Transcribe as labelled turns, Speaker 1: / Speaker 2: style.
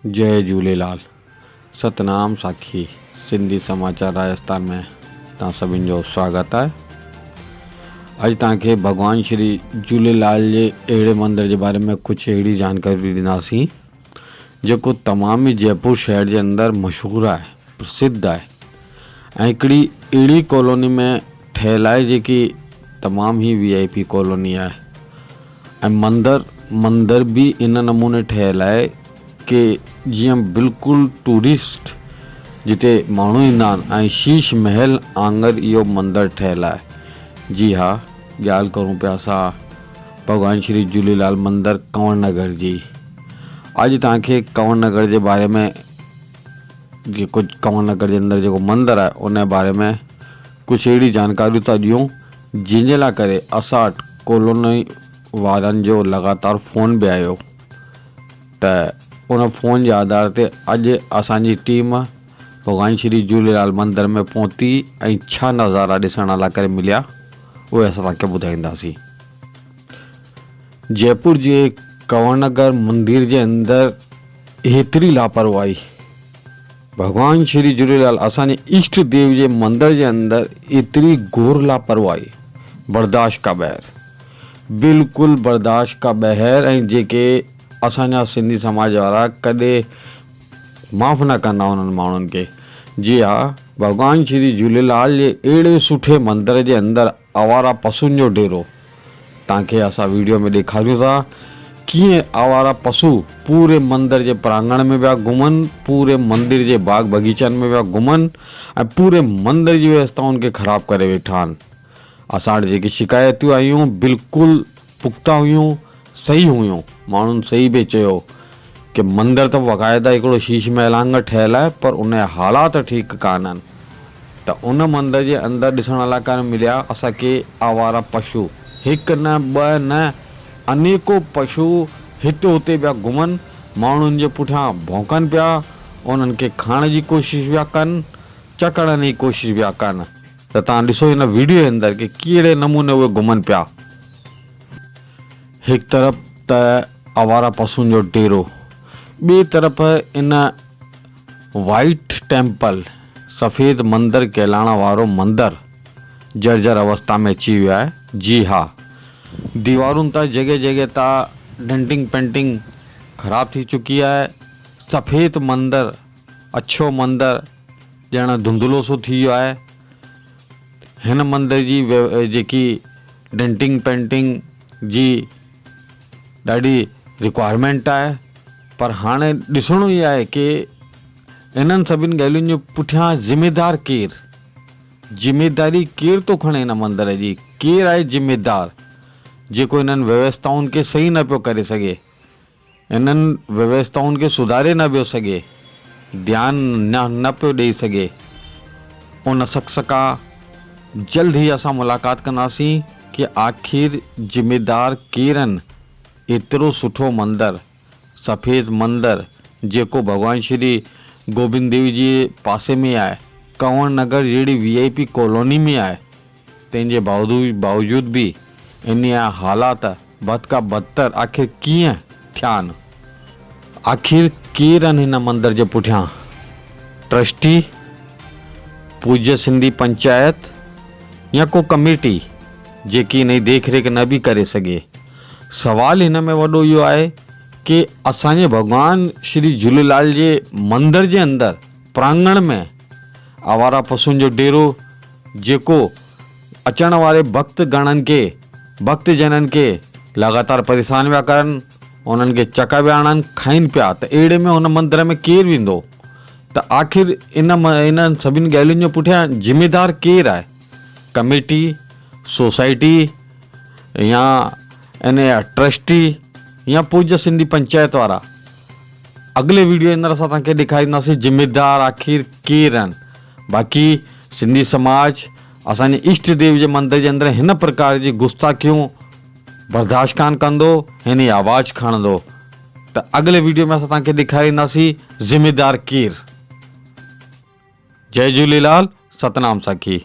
Speaker 1: जय झूलेलाल। सतनाम साखी सिंधी समाचार राजस्थान में तव्हां सभिनि जो स्वागत है। अॼु तव्हांखे भगवान श्री झूलेलाल जे अहिड़े मंदर जे बारे में कुझु अहिड़ी जानकारी ॾींदासीं जेको तमामु ई जयपुर शहर जे अंदरि मशहूरु आहे, प्रसिद्ध आहे ऐं हिकिड़ी अहिड़ी कॉलोनी में ठहियलु आहे जेकी तमामु ई VIP कॉलोनी आहे ऐं मंदर बि इन नमूने ठहियलु आहे कि जीअं बिल्कुलु टूरिस्ट जिते माण्हू ईंदा आहिनि ऐं शीश महल आंगर इहो मंदरु ठहियलु आहे। जी हा, ॻाल्हि करूं पिया असां भॻवान श्री झूलेलाल मंदरु कंवर नगर जी। अॼु तव्हांखे कंवर नगर जे बारे में कुझु कंवर नगर जे अंदरि जेको मंदरु आहे उन जे बारे में कुझु अहिड़ी जानकारियूं था ॾियूं जंहिंजे लाइ करे असां वटि कॉलोनी वारनि जो लगातार फ़ोन बि आयो त उन फ़ोन जे आधार ते अॼु असांजी टीम भॻवान श्री झूलेलाल मंदर में पहुती ऐं छा नज़ारा ॾिसण लाइ करे मिलिया उहे असां तव्हांखे ॿुधाईंदासीं। जयपुर जे कंवर नगर मंदिर जे अंदरि हेतिरी लापरवाही, भगवान श्री झूलेलाल असांजे इष्ट देव जे मंदर जे अंदरि एतिरी घोर लापरवाही बर्दाश्त का ॿाहिरि, बिल्कुलु बर्दाश्त का ॿाहिरि। ऐं जेके असांजा सिंधी समाज वारा कॾहिं माफ़ न कंदा उन्हनि माण्हुनि खे। जी हा, भगवान श्री झूलेलाल जे अहिड़े सुठे मंदर जे अंदरि आवारा पशुनि जो डेरो तव्हांखे असां वीडियो में ॾेखारियूं था कीअं आवारा पशु पूरे मंदर जे प्रांगण में पिया घुमनि, पूरे मंदिर जे बाग बगीचनि में पिया घुमनि ऐं पूरे मंदर जी व्यवस्थाउनि खे ख़राबु करे वेठा आहिनि। असां वटि जेकी शिकायतूं आयूं बिल्कुलु पुख़्ता हुयूं, सही हुयूं। माण्हुनि सही बि चयो कि मंदर त बाक़ाइदा हिकिड़ो शीश महल आंगुरु ठहियलु आहे पर उन जा हालात ठीकु कान आहिनि। त उन मंदर जे अंदरि ॾिसण लाइ कान मिलिया असांखे आवारा पशु, हिकु न ॿ न अनेको पशु हिते हुते पिया घुमनि, माण्हुनि जे पुठियां भौंकनि पिया, उन्हनि खे खाइण जी कोशिशि पिया कनि, चकण जी कोशिशि पिया कनि। त तव्हां ॾिसो हिन वीडियो जे अंदरि कि कहिड़े नमूने उहे घुमनि पिया। हिकु तरफ़ त आवारा पशुनि जो डेरो, ॿिए तरफ़ इन वाइट टेम्पल सफ़ेद मंदरु कहलाइण वारो मंदरु जर्जर अवस्था में अची वियो आहे। जी हा, दीवारुनि तां जॻह जॻह तां डेंटिंग पेंटिंग ख़राब थी चुकी आहे। सफ़ेद मंदरु, अछो मंदरु ॼण धुंधलो सो थी वियो आहे। हिन मंदर जी जेकी डेंटिंग पेंटिंग जी ॾाढी रिक्वायरमेंट आहे, पर हाणे ॾिसणो ई आहे कि इन्हनि सभिनि ॻाल्हियुनि जे पुठियां ज़िमेदार केरु, ज़िमेदारी केरु थो खणे हिन मंदर जी, केरु आहे ज़िमेदार जेको इन्हनि व्यवस्थाउनि खे सही न पियो करे सघे, इन्हनि व्यवस्थाउनि खे सुधारे न पियो सघे, ध्यानु न पियो ॾेई सघे। उन शख़्स खां जल्द ई असां मुलाक़ात कंदासीं कि आख़िर ज़िमेदार केरु आहिनि। एतिरो सुठो मंदरु, सफ़ेद मंदरु जेको भॻवान श्री गोबिंद देव जी पासे में आहे, कंवर नगर जहिड़ी VIP कॉलोनी में आहे, तंहिंजे बावजूद बि इन जा हालात बद का बदतर आख़िर कीअं थिया आहिनि। आख़िर केरु आहिनि हिन मंदर जे पुठियां, ट्रस्टी, पूज्य सिंधी पंचायत या को कमेटी जेकी इन जी देखरेख न बि करे सघे। सवाल हिन में वॾो इहो आहे कि असांजे भॻवान श्री झूलेलाल जे मंदर जे अंदरि प्रांगण में आवारा पशुनि जो डेरो जेको अचण वारे भक्तजननि खे लगातार परेशान पिया करनि, उन्हनि खे चका पिया आणनि, खाइनि पिया, त अहिड़े में हुन मंदर में केरु वेंदो? त आख़िर इन सभिनि ॻाल्हियुनि जे पुठियां ज़िमेदार केरु आहे? कमेटी, सोसाइटी या इन जा ट्रस्टी या पूज्य सिंधी पंचायत वारा? अॻिले वीडियो जे अंदरि असां तव्हांखे ॾेखारींदासीं ज़िमेदार आख़िर केरु आहिनि। बाक़ी सिंधी समाज असांजे इष्ट देव जे मंदर जे अंदरि हिन प्रकार जी गुस्ताखियूं बर्दाश्त कान कंदो, हिन जी आवाज़ खणंदो। त अॻिले वीडियो में असां तव्हांखे ॾेखारींदासीं ज़िमेदार केरु। जय झूलेलाल, सतनाम साखी।